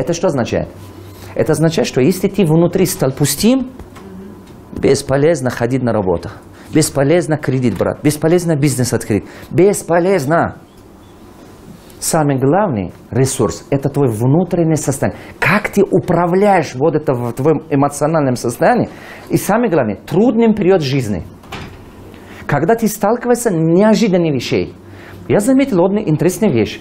Это что означает? Это означает, что если ты внутри стал пустым, бесполезно ходить на работу. Бесполезно кредит брать. Бесполезно бизнес открыть. Бесполезно. Самый главный ресурс – это твое внутреннее состояние. Как ты управляешь вот это в твоем эмоциональном состоянии. И самое главное – трудный период жизни. Когда ты сталкиваешься с неожиданными вещами. Я заметил одну интересную вещь.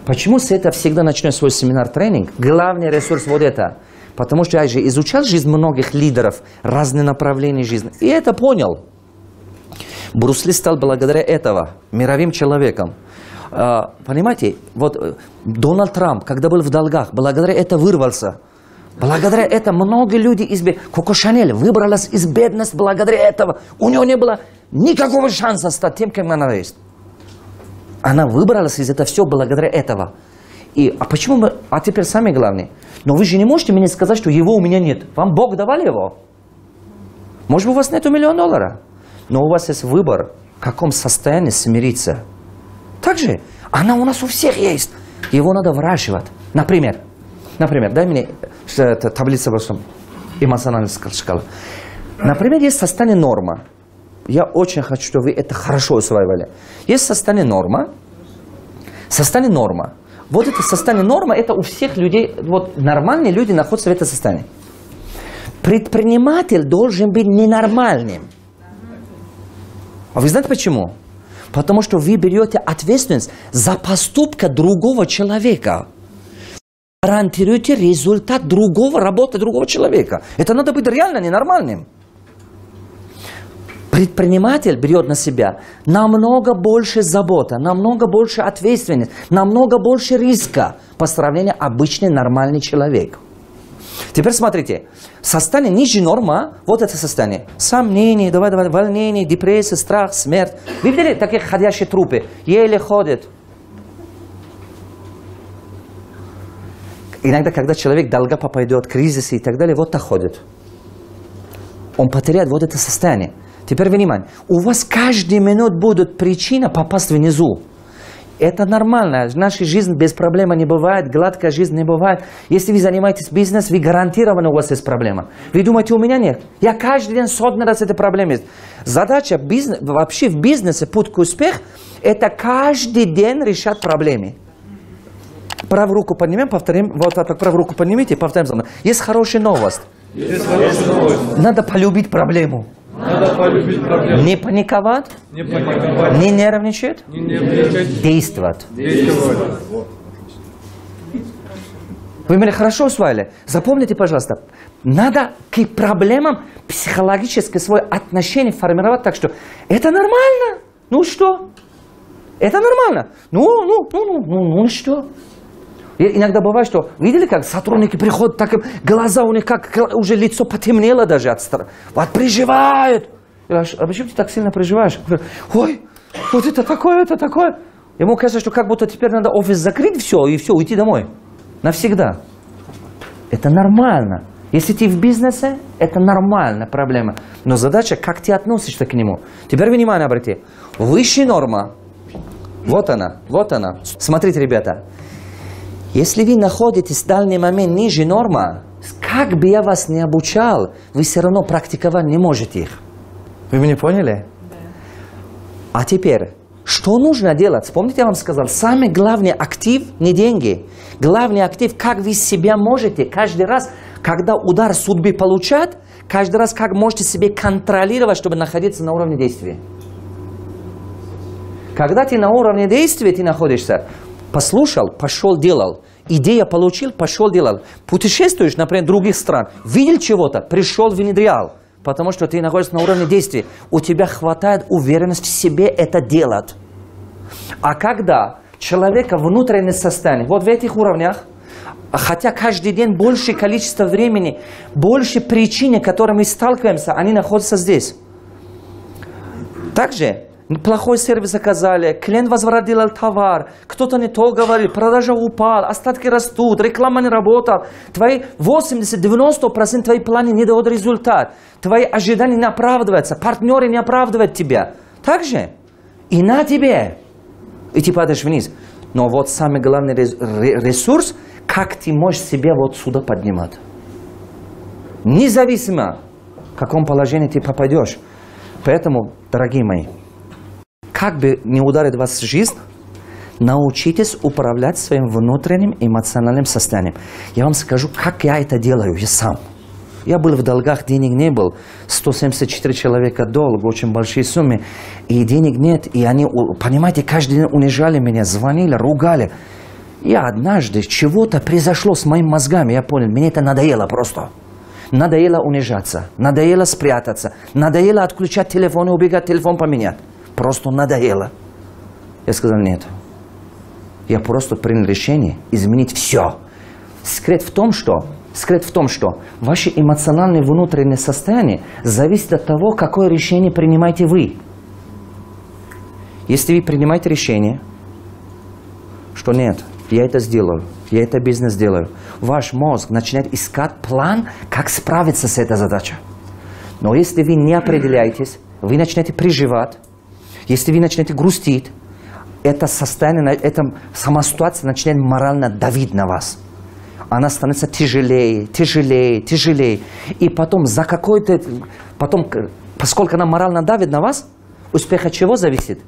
Почему с этого всегда начинаю свой семинар-тренинг? Главный ресурс вот это. Потому что я же изучал жизнь многих лидеров, разные направления жизни. И это понял. Брюс Ли стал благодаря этого мировым человеком. Понимаете, вот Дональд Трамп, когда был в долгах, благодаря этому вырвался. Благодаря этому многие люди из бедности. Коко Шанель выбралась из бедности благодаря этому. У нее не было никакого шанса стать тем, кем она есть. Она выбралась из этого все благодаря этому. А почему мы... А теперь самое главное. Но вы же не можете мне сказать, что его у меня нет. Вам Бог давал его? Может быть, у вас нет $1 000 000. Но у вас есть выбор, в каком состоянии смириться. Так же, она у нас у всех есть. Его надо выращивать. Например, дай мне таблицу эмоциональной шкалы. Например, есть состояние норма. Я очень хочу, чтобы вы это хорошо усваивали. Есть состояние норма. Состояние норма. Вот это состояние норма, это у всех людей, вот нормальные люди находятся в этом состоянии. Предприниматель должен быть ненормальным. А вы знаете почему? Потому что вы берете ответственность за поступка другого человека. Гарантируете результат работы другого человека. Это надо быть реально ненормальным. Предприниматель берет на себя намного больше заботы, намного больше ответственности, намного больше риска по сравнению с обычным нормальным человеком. Теперь смотрите, состояние ниже нормы, вот это состояние. Сомнения, волнение, депрессия, страх, смерть. Вы видели такие ходящие трупы? Еле ходят. Иногда, когда человек долго попадет, кризисы и так далее, вот так ходит. Он потеряет вот это состояние. Теперь внимание. У вас каждую минуту будет причина попасть внизу. Это нормально. В нашей жизни без проблем не бывает, гладкая жизнь не бывает. Если вы занимаетесь бизнесом, вы гарантированно у вас есть проблема. Вы думаете, у меня нет? Я каждый день сотни раз эта проблема есть. Задача вообще в бизнесе, путь к успеху, это каждый день решать проблемы. Правую руку поднимем, повторим. Вот так правую руку поднимите, повторим за мной. Есть хорошая новость. Надо полюбить проблему. Не паниковать, не нервничать, действовать. Вы меня хорошо усвоили? Запомните, пожалуйста, надо к проблемам психологически свое отношение формировать так, что это нормально. Ну что? Это нормально. Ну что? И иногда бывает, что видели, как сотрудники приходят, так глаза у них как уже лицо потемнело даже от страха. Вот переживают. А почему ты так сильно переживаешь? Ой, вот это такое, это такое. Ему кажется, что как будто теперь надо офис закрыть все и все, уйти домой. Навсегда. Это нормально. Если ты в бизнесе, это нормальная проблема. Но задача, как ты относишься к нему. Теперь внимание обрати. Высшая норма. Вот она, вот она. Смотрите, ребята. Если вы находитесь в данный момент ниже нормы, как бы я вас ни обучал, вы все равно практиковать не можете их. Вы меня поняли? Да. А теперь, что нужно делать? Помните, я вам сказал, самый главный актив не деньги. Главный актив, как вы себя можете каждый раз, когда удар судьбы получат, каждый раз, как можете себе контролировать, чтобы находиться на уровне действия. Когда ты на уровне действия ты находишься, послушал, пошел, делал. Идея получил, пошел, делал. Путешествуешь, например, в других стран, видел чего-то, пришел, внедрял. Потому что ты находишься на уровне действия. У тебя хватает уверенности в себе это делать. А когда человека внутреннее состояние, вот в этих уровнях, хотя каждый день большее количество времени, больше причин, с которыми мы сталкиваемся, они находятся здесь. Также плохой сервис заказали, клиент возвратил товар, кто-то не то говорил, продажа упала, остатки растут, реклама не работала. Твои 80-90% твои планы не дают результат. Твои ожидания не оправдываются, партнеры не оправдывают тебя. Так же и на тебе. И ты падаешь вниз. Но вот самый главный ресурс, как ты можешь себя вот сюда поднимать. Независимо, в каком положении ты попадешь. Поэтому, дорогие мои, как бы не ударит вас жизнь, научитесь управлять своим внутренним эмоциональным состоянием. Я вам скажу, как я это делаю, я сам. Я был в долгах, денег не было. 174 человека долг, очень большие суммы. И денег нет. И они, понимаете, каждый день унижали меня, звонили, ругали. И однажды чего-то произошло с моими мозгами. Я понял, мне это надоело просто. Надоело унижаться, надоело спрятаться, надоело отключать телефон и убегать, телефон поменять. Просто надоело. Я сказал, нет. Я просто принял решение изменить все. Секрет в том, что ваше эмоциональное внутреннее состояние зависит от того, какое решение принимаете вы. Если вы принимаете решение, что нет, я это сделаю, я это бизнес делаю, ваш мозг начинает искать план, как справиться с этой задачей. Но если вы не определяетесь, вы начинаете переживать, если вы начинаете грустить, это состояние, сама ситуация начинает морально давить на вас. Она становится тяжелее, тяжелее, тяжелее. И потом поскольку она морально давит на вас, успех от чего зависит?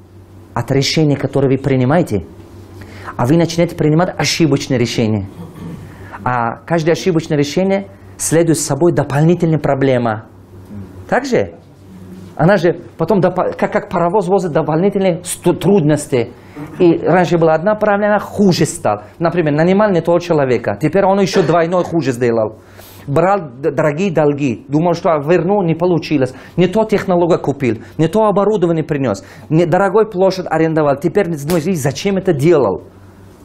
От решения, которое вы принимаете. А вы начинаете принимать ошибочные решения. А каждое ошибочное решение следует с собой дополнительная проблема. Так же? Она же потом, как паровоз, возит дополнительные трудности. И раньше была одна проблема, хуже стал. Например, нанимал не того человека. Теперь он еще двойной хуже сделал. Брал дорогие долги. Думал, что верну, не получилось. Не то технологию купил, не то оборудование принес. Дорогой площадь арендовал. Теперь не знаешь, зачем это делал.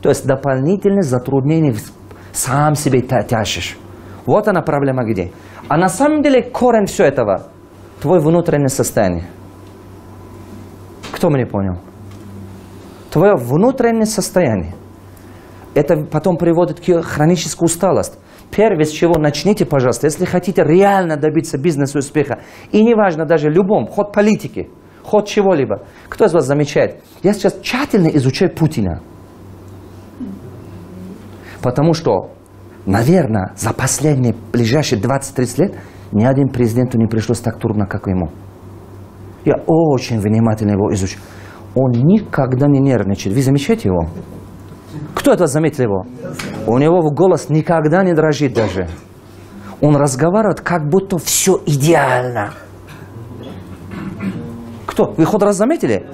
То есть дополнительные затруднения сам себе тащишь. Вот она проблема где. А на самом деле корень всего этого – твое внутреннее состояние. Кто меня понял? Твое внутреннее состояние. Это потом приводит к хронической усталости. Первое, с чего начните, пожалуйста, если хотите реально добиться бизнеса успеха, и неважно даже любом, ход политики, ход чего-либо. Кто из вас замечает? Я сейчас тщательно изучаю Путина. Потому что, наверное, за последние ближайшие 20-30 лет ни один президенту не пришлось так трудно, как ему. Я очень внимательно его изучил. Он никогда не нервничает. Вы замечаете его? Кто это заметил его? У него голос никогда не дрожит даже. Он разговаривает, как будто все идеально. Кто? Вы хоть раз заметили?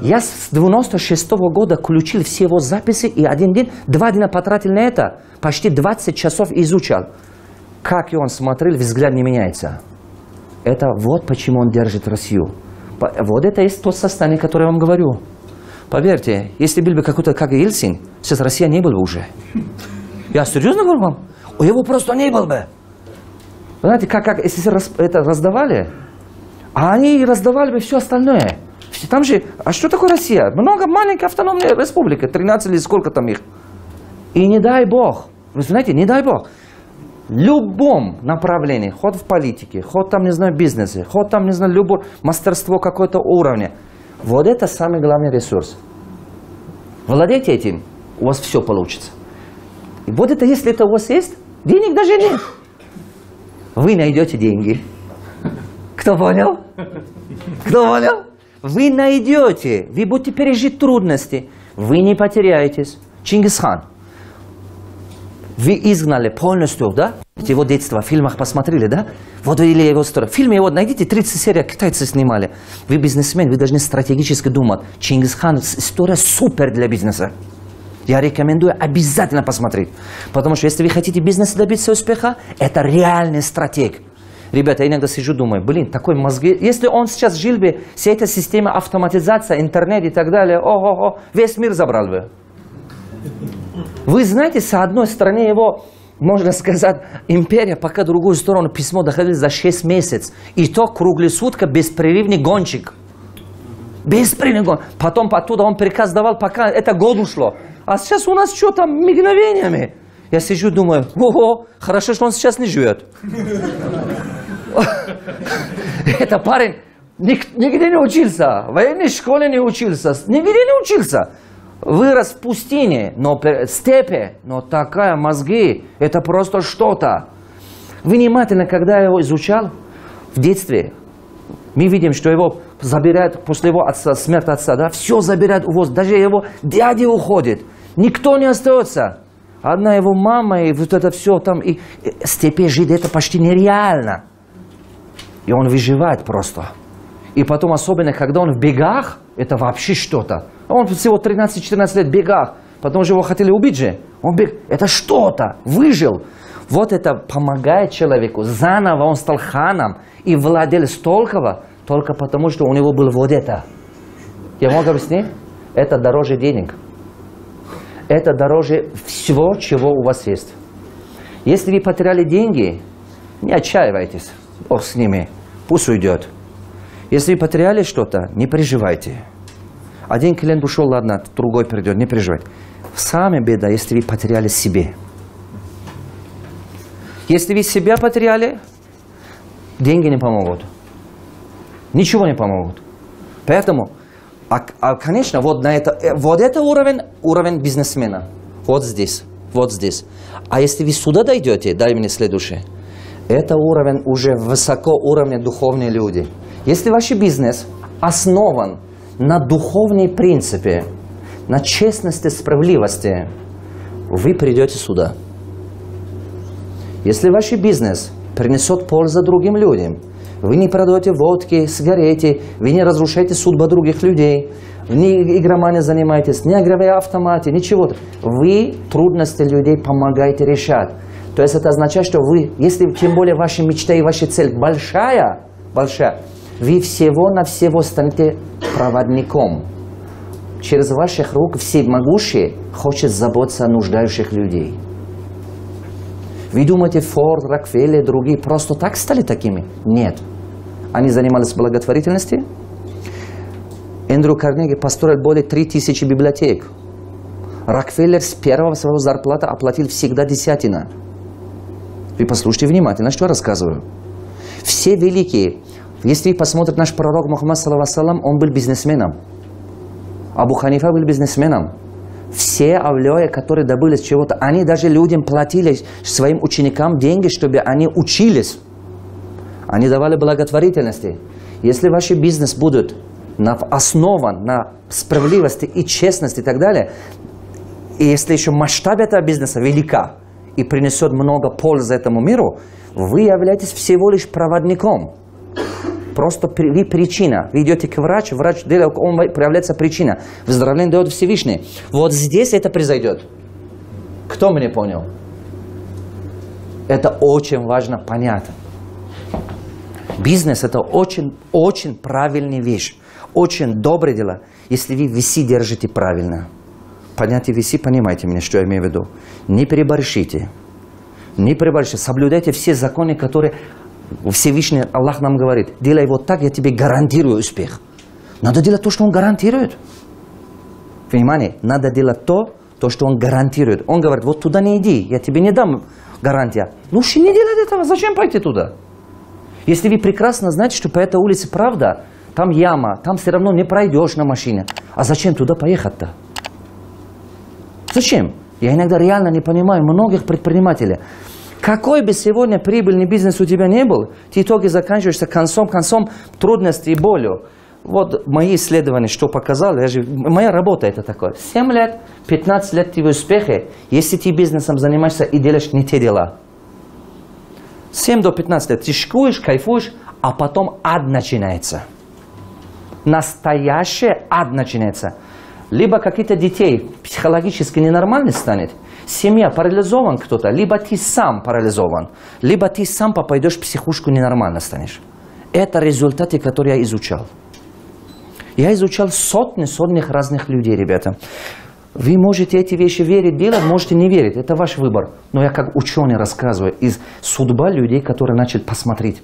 Я с 96-го года включил все его записи и 2 дня потратил на это. Почти 20 часов изучал. Как он смотрел, взгляд не меняется. Это вот почему он держит Россию. Вот это есть то состояние, которое я вам говорю. Поверьте, если был бы какой-то, как Ельцин, сейчас Россия не была бы уже. Я серьезно говорю вам? Его просто не было бы. Знаете, как СССР это раздавали, а они раздавали бы все остальное. Там же, а что такое Россия? Много маленьких автономных республик, 13 или сколько там их. И не дай бог, вы знаете, не дай бог, в любом направлении, хоть в политике, хоть там, не знаю, в бизнесе, хоть там, не знаю, любое мастерство какое-то уровня, вот это самый главный ресурс. Владейте этим, у вас все получится. И вот это, если это у вас есть, денег даже нет. Вы найдете деньги. Кто понял? Кто понял? Вы найдете, вы будете пережить трудности, вы не потеряетесь. Чингисхан. Вы изгнали полностью, да? Его детство в фильмах посмотрели, да? Вот или его историю. В фильме его найдите, 30 серий китайцы снимали. Вы бизнесмен, вы должны стратегически думать. Чингисхан, история супер для бизнеса. Я рекомендую обязательно посмотреть. Потому что если вы хотите бизнес добиться успеха, это реальный стратег. Ребята, я иногда сижу, думаю, блин, такой мозги. Если он сейчас жил бы, вся эта система автоматизации, интернет и так далее, ого-го, весь мир забрал бы. Вы знаете, с одной стороны его, можно сказать, империя, пока другую сторону письмо доходили за 6 месяцев. И то круглосутка беспрерывный гонщик. Беспрерывный гонщик. Потом оттуда он приказ давал, пока это год ушло. А сейчас у нас что там, мгновениями. Я сижу, думаю, ого, хорошо, что он сейчас не живет. Это парень нигде не учился, в военной школе не учился, нигде не учился. Вырос в пустыне, но степи, но такая мозги, это просто что-то. Внимательно, когда я его изучал в детстве, мы видим, что его забирают после его отца, смерти отца, да, все забирают увоз, даже его дядя уходит, никто не остается. Одна его мама, и вот это все там, и в степи жить, это почти нереально. И он выживает просто. И потом, особенно, когда он в бегах, это вообще что-то. Он всего 13-14 лет в бегах, потом же его хотели убить же. Он бег, это что-то, выжил. Вот это помогает человеку. Заново он стал ханом и владел столького, только потому, что у него было вот это. Я могу объяснить? Это дороже денег. Это дороже всего, чего у вас есть. Если вы потеряли деньги, не отчаивайтесь. Бог с ними. Пусть уйдет. Если вы потеряли что-то, не переживайте. Один клиент ушел, ладно, другой придет, не переживайте. Самая беда, если вы потеряли себе. Если вы себя потеряли, деньги не помогут. Ничего не помогут. Поэтому, конечно, вот это уровень бизнесмена. Вот здесь, вот здесь. А если вы сюда дойдете, дай мне следующее. Это уровень уже высоко уровня духовные люди. Если ваш бизнес основан на духовные принципы, на честности, справедливости, вы придете сюда. Если ваш бизнес принесет пользу другим людям, вы не продаете водки, сигареты, вы не разрушаете судьбу других людей, не игроманией занимаетесь, не игровые автоматы, ничего. Вы трудности людей помогаете решать. То есть это означает, что вы, если тем более ваша мечта и ваша цель большая, вы всего-навсего станете проводником. Через ваших рук всемогущий хочет заботиться о нуждающих людей. Вы думаете, Форд, Рокфеллер, другие просто так стали такими? Нет. Они занимались благотворительностью. Эндрю Карнеги построил более 3000 библиотек. Рокфеллер с первого своего зарплаты оплатил всегда десятина. Вы послушайте внимательно, что я рассказываю. Все великие, если вы посмотрите наш пророк Мухаммад, саллаллаху, он был бизнесменом. Абу Ханифа был бизнесменом. Все авлии, которые добылись чего-то, они даже людям платили, своим ученикам деньги, чтобы они учились. Они давали благотворительности. Если ваш бизнес будет основан на справедливости и честности и так далее, и если еще масштаб этого бизнеса велика и принесет много пользы этому миру, вы являетесь всего лишь проводником. Просто вы причина. Вы идете к врачу, врач делает, он проявляется причина. Выздоровление дает Всевышний. Вот здесь это произойдет. Кто меня понял? Это очень важно понять. Бизнес это очень правильная вещь. Очень доброе дело, если вы весы держите правильно. Понятие весы, понимаете меня, что я имею в виду. Не переборщите. Не переборщите. Соблюдайте все законы, которые Всевышний Аллах нам говорит. Делай вот так, я тебе гарантирую успех. Надо делать то, что Он гарантирует. Внимание, надо делать то, что Он гарантирует. Он говорит, вот туда не иди, я тебе не дам гарантия. Ну, не делай этого, зачем пойти туда? Если вы прекрасно знаете, что по этой улице правда, там яма, там все равно не пройдешь на машине. А зачем туда поехать-то? Зачем? Я иногда реально не понимаю многих предпринимателей. Какой бы сегодня прибыльный бизнес у тебя не был, ты в итоге заканчиваешься концом трудностей и болью. Вот мои исследования, что показали, моя работа это такое. 7 лет, 15 лет ты в успехе, если ты бизнесом занимаешься и делаешь не те дела. 7 до 15 лет ты шкуешь, кайфуешь, а потом ад начинается. Настоящий ад начинается. Либо какие-то детей психологически ненормальны станет, семья парализован кто-то, либо ты сам парализован, либо ты сам попадешь в психушку, ненормально станешь. Это результаты, которые я изучал. Я изучал сотни разных людей, ребята. Вы можете эти вещи верить, делать, можете не верить. Это ваш выбор. Но я как ученый рассказываю из судьбы людей, которые начали посмотреть.